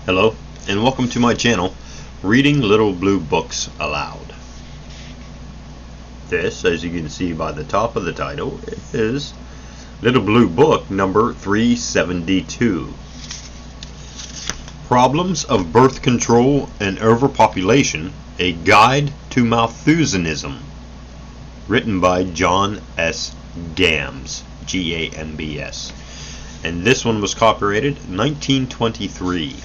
Hello, and welcome to my channel, Reading Little Blue Books Aloud. This, as you can see by the top of the title, is Little Blue Book number 372. Problems of Birth Control and Overpopulation, A Guide to Malthusianism, written by John S. Gambs, G-A-M-B-S. And this one was copyrighted 1923.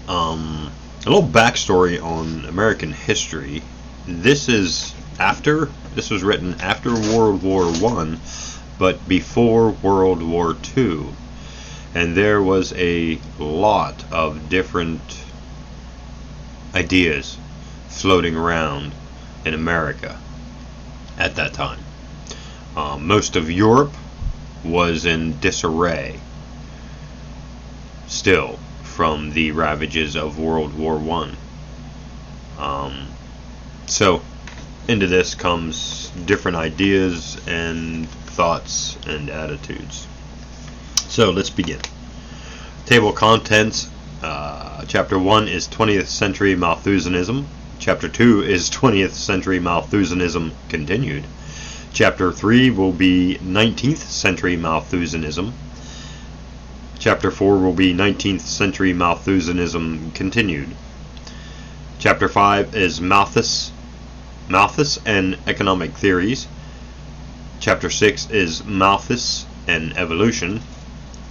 A little backstory on American history. This was written after World War I, but before World War II. And there was a lot of different ideas floating around in America at that time. Most of Europe was in disarray still from the ravages of World War I. So into this comes different ideas and thoughts and attitudes. So let's begin. Table of contents. Chapter 1 is 20th century Malthusianism. Chapter 2 is 20th century Malthusianism continued. Chapter 3 will be 19th century Malthusianism. Chapter 4 will be 19th century Malthusianism continued. Chapter 5 is Malthus and economic theories. Chapter 6 is Malthus and evolution.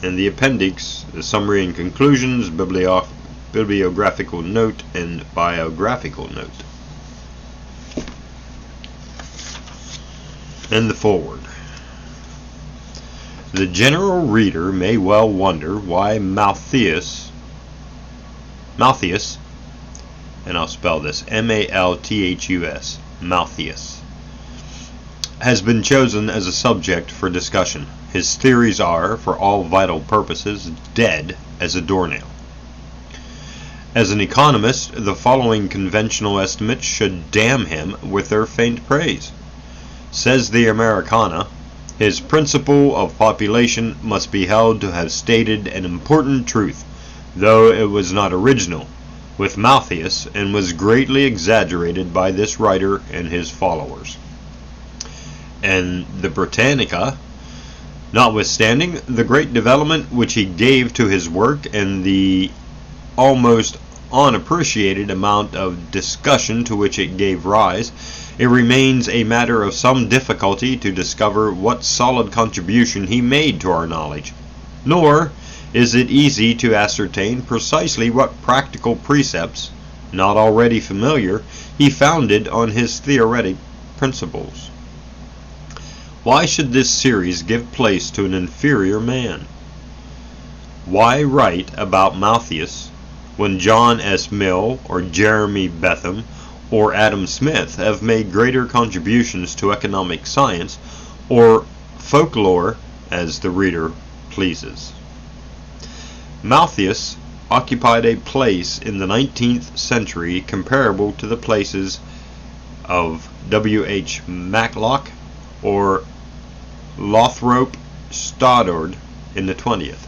And the appendix, the summary and conclusions, bibliographical note, and biographical note. And the foreword. The general reader may well wonder why Malthus, and I'll spell this M-A-L-T-H-U-S, Malthus, has been chosen as a subject for discussion. His theories are, for all vital purposes, dead as a doornail. As an economist, the following conventional estimates should damn him with their faint praise. Says the Americana, his principle of population must be held to have stated an important truth, though it was not original with Malthus and was greatly exaggerated by this writer and his followers. And the Britannica, notwithstanding the great development which he gave to his work and the almost unappreciated amount of discussion to which it gave rise, it remains a matter of some difficulty to discover what solid contribution he made to our knowledge, nor is it easy to ascertain precisely what practical precepts, not already familiar, he founded on his theoretic principles. Why should this series give place to an inferior man? Why write about Malthus when John S. Mill or Jeremy Bentham or Adam Smith have made greater contributions to economic science or folklore as the reader pleases? Malthus occupied a place in the 19th century comparable to the places of W.H. Matlock or Lothrop Stoddard in the 20th.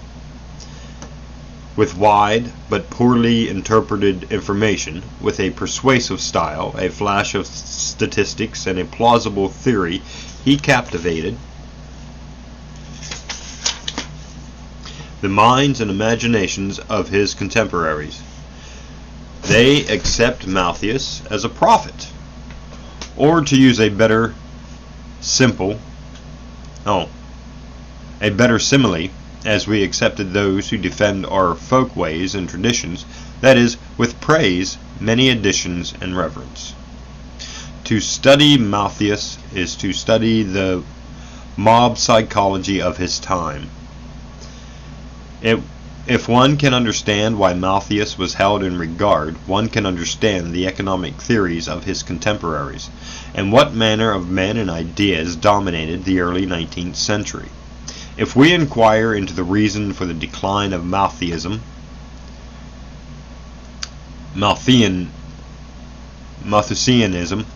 With wide but poorly interpreted information, with a persuasive style, a flash of statistics, and a plausible theory, he captivated the minds and imaginations of his contemporaries. They accept Malthus as a prophet, or to use a better simile, as we accepted those who defend our folk ways and traditions, that is, with praise, many additions, and reverence. To study Malthus is to study the mob psychology of his time. If one can understand why Malthus was held in regard, one can understand the economic theories of his contemporaries, and what manner of men and ideas dominated the early 19th century. If we inquire into the reason for the decline of Malthusianism, Malthusianism, Malthusianism,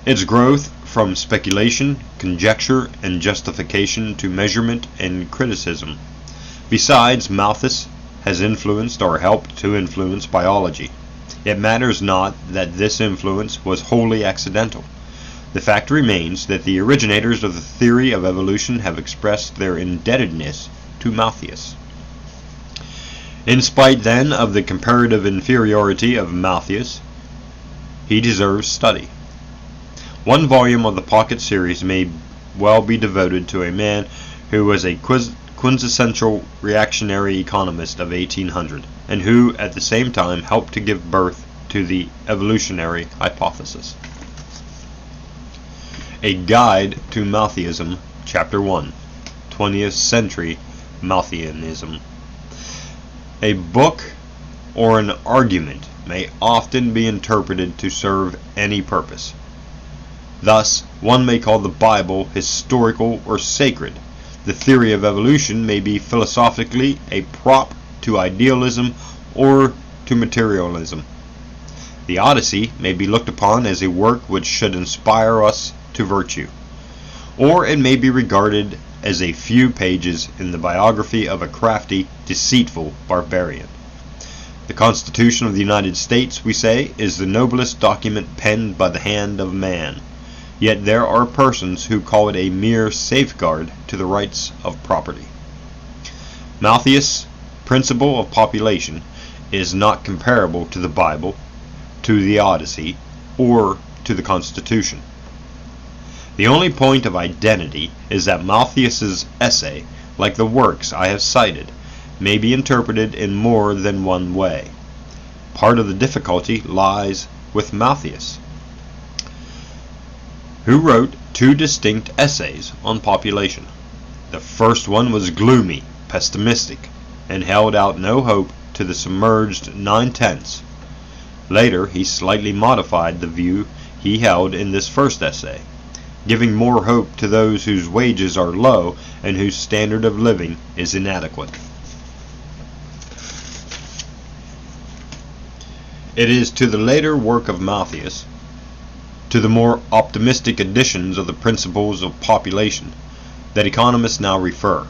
Its growth from speculation, conjecture, and justification to measurement and criticism. Besides, Malthus has influenced or helped to influence biology. It matters not that this influence was wholly accidental. The fact remains that the originators of the theory of evolution have expressed their indebtedness to Malthus. In spite, then, of the comparative inferiority of Malthus, he deserves study. One volume of the Pocket series may well be devoted to a man who was a quintessential reactionary economist of 1800, and who at the same time helped to give birth to the evolutionary hypothesis. A Guide to Malthusianism, Chapter 1, 20th Century Malthusianism. A book or an argument may often be interpreted to serve any purpose. Thus, one may call the Bible historical or sacred. The theory of evolution may be philosophically a prop to idealism or to materialism. The Odyssey may be looked upon as a work which should inspire us to virtue, or it may be regarded as a few pages in the biography of a crafty, deceitful barbarian. The Constitution of the United States, we say, is the noblest document penned by the hand of man. Yet there are persons who call it a mere safeguard to the rights of property. Malthus' principle of population is not comparable to the Bible, to the Odyssey, or to the Constitution. The only point of identity is that Malthus's essay, like the works I have cited, may be interpreted in more than one way. Part of the difficulty lies with Malthus, who wrote two distinct essays on population. The first one was gloomy, pessimistic, and held out no hope to the submerged nine-tenths. Later, he slightly modified the view he held in this first essay, giving more hope to those whose wages are low and whose standard of living is inadequate. It is to the later work of Malthus, to the more optimistic editions of the principles of population, that economists now refer.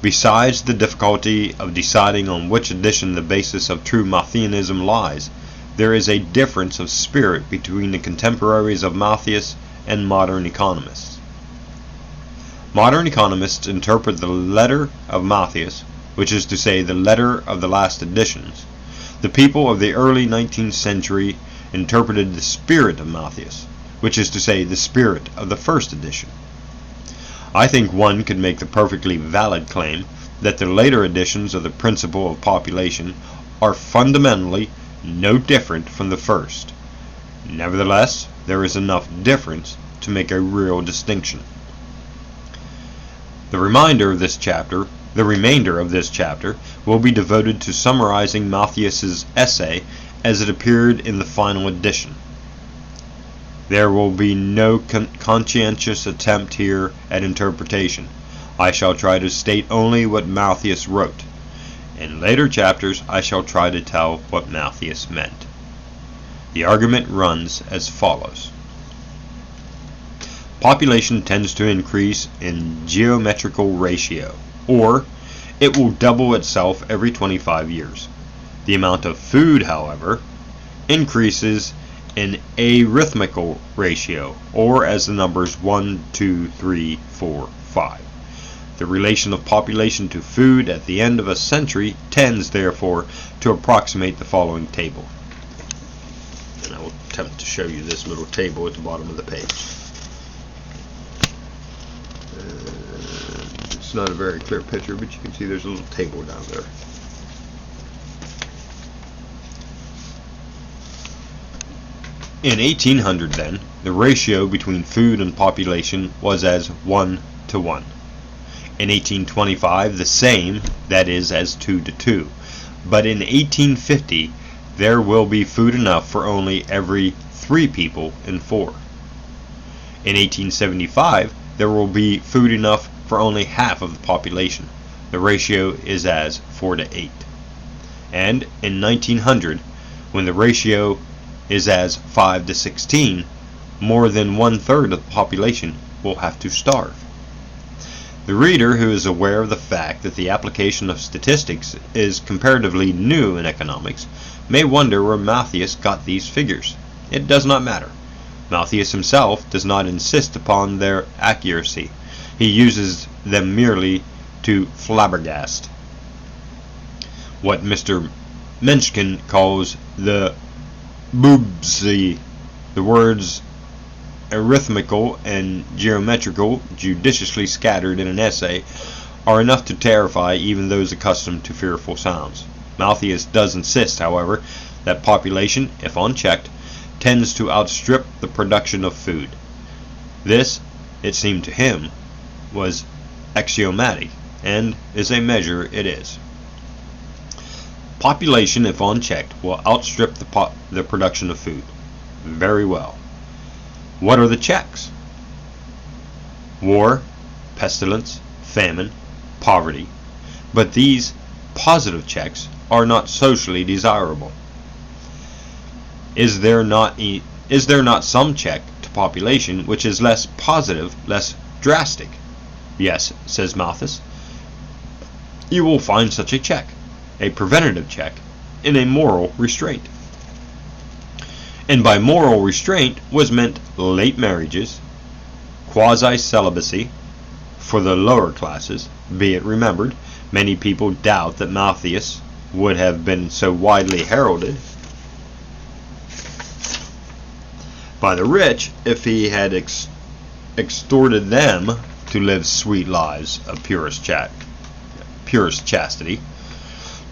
Besides the difficulty of deciding on which edition the basis of true Malthusianism lies, there is a difference of spirit between the contemporaries of Malthus and modern economists. Modern economists interpret the letter of Malthus, which is to say the letter of the last editions. The people of the early 19th century interpreted the spirit of Malthus, which is to say the spirit of the first edition. I think one could make the perfectly valid claim that the later editions of the principle of population are fundamentally no different from the first. Nevertheless, there is enough difference to make a real distinction. The remainder of this chapter will be devoted to summarizing Malthus's essay as it appeared in the final edition. There will be no conscientious attempt here at interpretation. I shall try to state only what Malthus wrote. In later chapters, I shall try to tell what Malthus meant. The argument runs as follows. Population tends to increase in geometrical ratio, or it will double itself every 25 years. The amount of food, however, increases in arithmetical ratio, or as the numbers 1, 2, 3, 4, 5. The relation of population to food at the end of a century tends, therefore, to approximate the following table. And I will attempt to show you this little table at the bottom of the page. It's not a very clear picture, but you can see there's a little table down there. In 1800, then, the ratio between food and population was as 1 to 1. In 1825, the same, that is, as 2 to 2. But in 1850, there will be food enough for only every 3 people in 4. In 1875, there will be food enough for only half of the population. The ratio is as 4 to 8. And in 1900, when the ratio is as 5 to 16, more than 1/3 of the population will have to starve. The reader who is aware of the fact that the application of statistics is comparatively new in economics may wonder where Malthus got these figures. It does not matter. Malthus himself does not insist upon their accuracy. He uses them merely to flabbergast. What Mr. Mencken calls the boobsy, the words arithmetical and geometrical, judiciously scattered in an essay, are enough to terrify even those accustomed to fearful sounds. Malthus does insist, however, that population, if unchecked, tends to outstrip the production of food. This, it seemed to him, was axiomatic, and as a measure it is. Population, if unchecked, will outstrip the production of food. Very well. What are the checks? War, pestilence, famine, poverty. But these positive checks are not socially desirable. Is there not some check to population which is less positive, less drastic? Yes, says Malthus. You will find such a check, a preventative check, in a moral restraint. And by moral restraint was meant late marriages, quasi-celibacy for the lower classes. Be it remembered, many people doubt that Malthus would have been so widely heralded by the rich if he had extorted them to live sweet lives of purest chastity.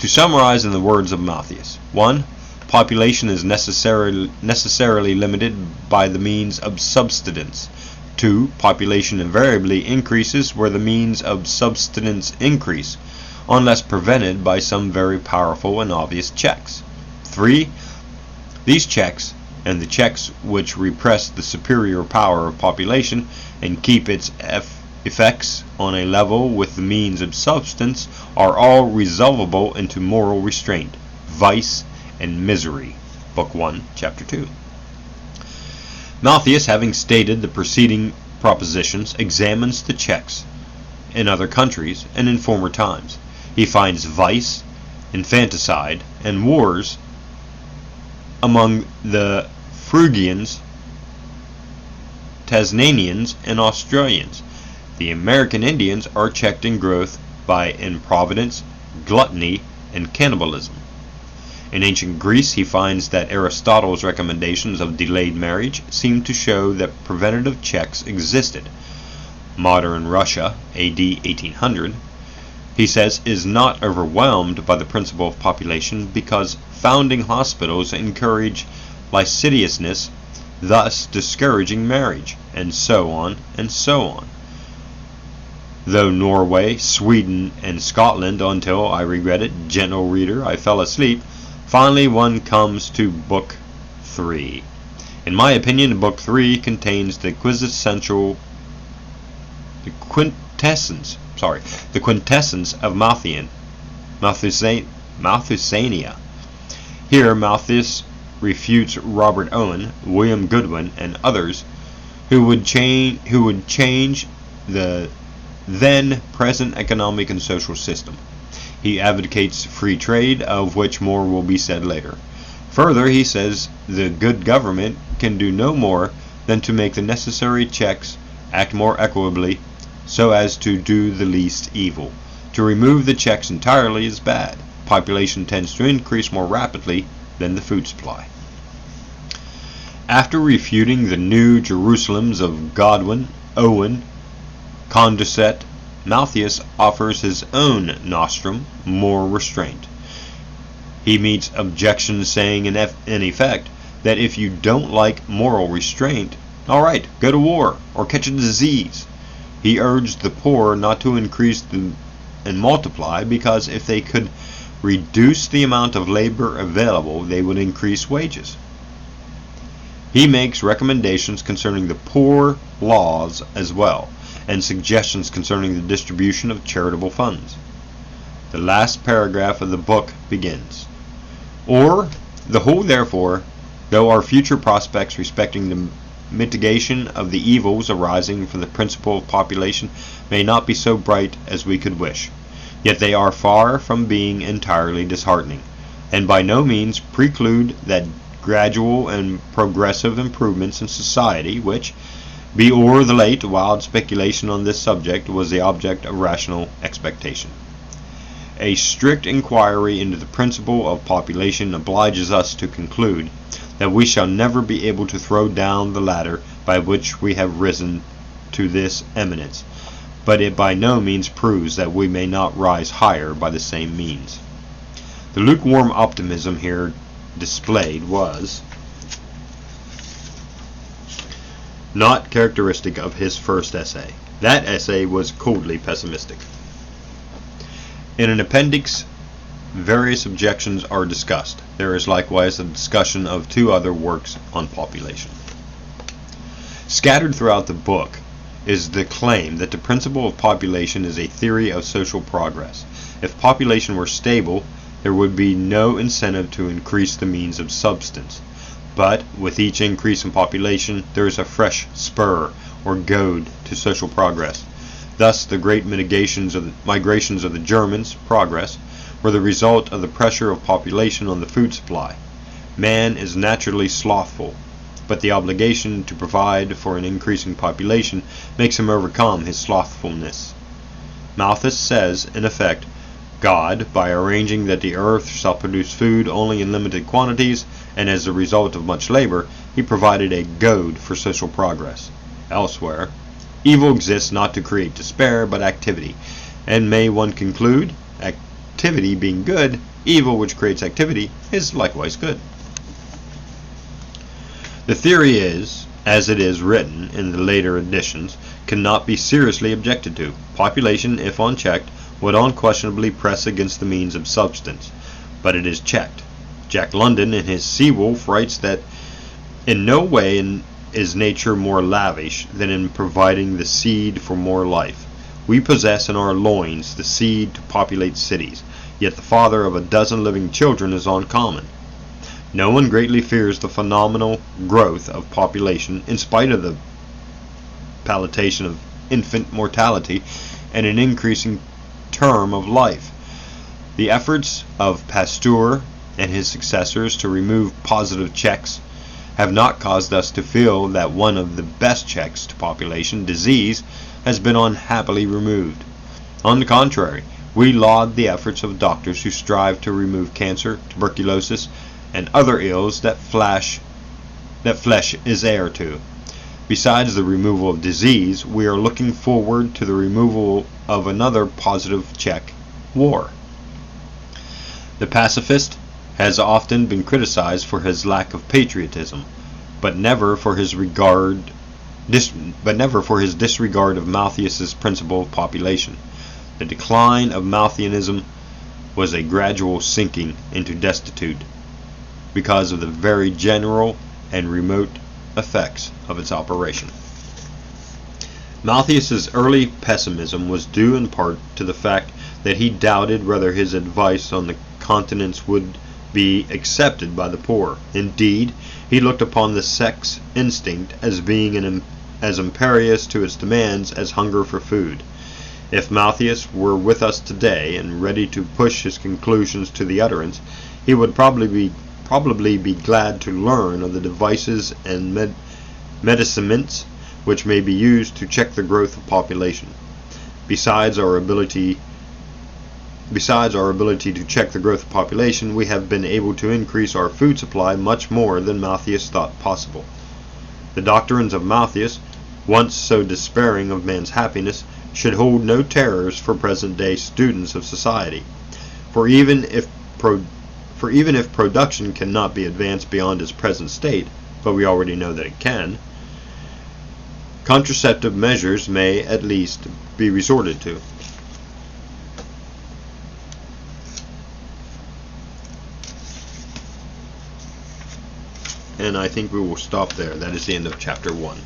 To summarize in the words of Malthus: 1. Population is necessarily limited by the means of subsistence. 2. Population invariably increases where the means of subsistence increase, unless prevented by some very powerful and obvious checks. 3. These checks, and the checks which repress the superior power of population and keep its effects on a level with the means of subsistence, are all resolvable into moral restraint, vice, and misery. Book 1, Chapter 2. Malthus, having stated the preceding propositions, examines the checks in other countries and in former times. He finds vice, infanticide, and wars among the Phrygians, Tasmanians, and Australians. The American Indians are checked in growth by improvidence, gluttony, and cannibalism. In ancient Greece, he finds that Aristotle's recommendations of delayed marriage seem to show that preventative checks existed. Modern Russia, AD 1800, he says, is not overwhelmed by the principle of population because founding hospitals encourage licentiousness, thus discouraging marriage, and so on and so on. Though Norway, Sweden, and Scotland, until, I regret it, gentle reader, I fell asleep, finally one comes to Book 3. In my opinion, Book 3 contains the quintessence of Malthusiania. Here Malthus refutes Robert Owen, William Goodwin, and others who would change the then present economic and social system. He advocates free trade, of which more will be said later. Further, he says the good government can do no more than to make the necessary checks act more equitably so as to do the least evil. To remove the checks entirely is bad. Population tends to increase more rapidly than the food supply. After refuting the New Jerusalems of Godwin, Owen, Condorcet, Malthus offers his own nostrum, more restraint. He meets objections saying in effect that if you don't like moral restraint, all right, go to war or catch a disease. He urged the poor not to increase and multiply because if they could reduce the amount of labor available, they would increase wages. He makes recommendations concerning the poor laws as well, and suggestions concerning the distribution of charitable funds. The last paragraph of the book begins, "Or, the whole therefore, though our future prospects respecting the mitigation of the evils arising from the principle of population may not be so bright as we could wish, yet they are far from being entirely disheartening, and by no means preclude that gradual and progressive improvements in society which, be o'er the late wild speculation on this subject, was the object of rational expectation. A strict inquiry into the principle of population obliges us to conclude that we shall never be able to throw down the ladder by which we have risen to this eminence, but it by no means proves that we may not rise higher by the same means. The lukewarm optimism here displayed was not characteristic of his first essay. That essay was coldly pessimistic. In an appendix, various objections are discussed. There is likewise a discussion of two other works on population. Scattered throughout the book is the claim that the principle of population is a theory of social progress. If population were stable, there would be no incentive to increase the means of substance. But with each increase in population, there is a fresh spur or goad to social progress. Thus, the great migrations of the Germans' progress were the result of the pressure of population on the food supply. Man is naturally slothful, but the obligation to provide for an increasing population makes him overcome his slothfulness. Malthus says, in effect, God, by arranging that the earth shall produce food only in limited quantities, and as a result of much labor, he provided a goad for social progress. Elsewhere, evil exists not to create despair, but activity. And may one conclude, activity being good, evil which creates activity is likewise good. The theory is, as it is written in the later editions, cannot be seriously objected to. Population, if unchecked, would unquestionably press against the means of substance, but it is checked. Jack London, in his Sea-Wolf, writes that in no way is nature more lavish than in providing the seed for more life. We possess in our loins the seed to populate cities, yet the father of a dozen living children is uncommon. No one greatly fears the phenomenal growth of population, in spite of the palliation of infant mortality and an increasing term of life. The efforts of Pasteur and his successors to remove positive checks have not caused us to feel that one of the best checks to population, disease, has been unhappily removed. On the contrary, we laud the efforts of doctors who strive to remove cancer, tuberculosis, and other ills that flesh is heir to. Besides the removal of disease, we are looking forward to the removal of another positive check, war. The pacifist has often been criticized for his lack of patriotism, but never for his disregard of Malthus's principle of population. The decline of Malthusianism was a gradual sinking into destitute because of the very general and remote effects of its operation. Malthus's early pessimism was due in part to the fact that he doubted whether his advice on the continents would be accepted by the poor. Indeed, he looked upon the sex instinct as being as imperious to its demands as hunger for food. If Malthus were with us today and ready to push his conclusions to the utterance, he would probably be glad to learn of the devices and medicaments which may be used to check the growth of population. Besides our ability to check the growth of population, we have been able to increase our food supply much more than Malthus thought possible. The doctrines of Malthus, once so despairing of man's happiness, should hold no terrors for present-day students of society. For even if production cannot be advanced beyond its present state, but we already know that it can, contraceptive measures may at least be resorted to. And I think we will stop there. That is the end of chapter 1.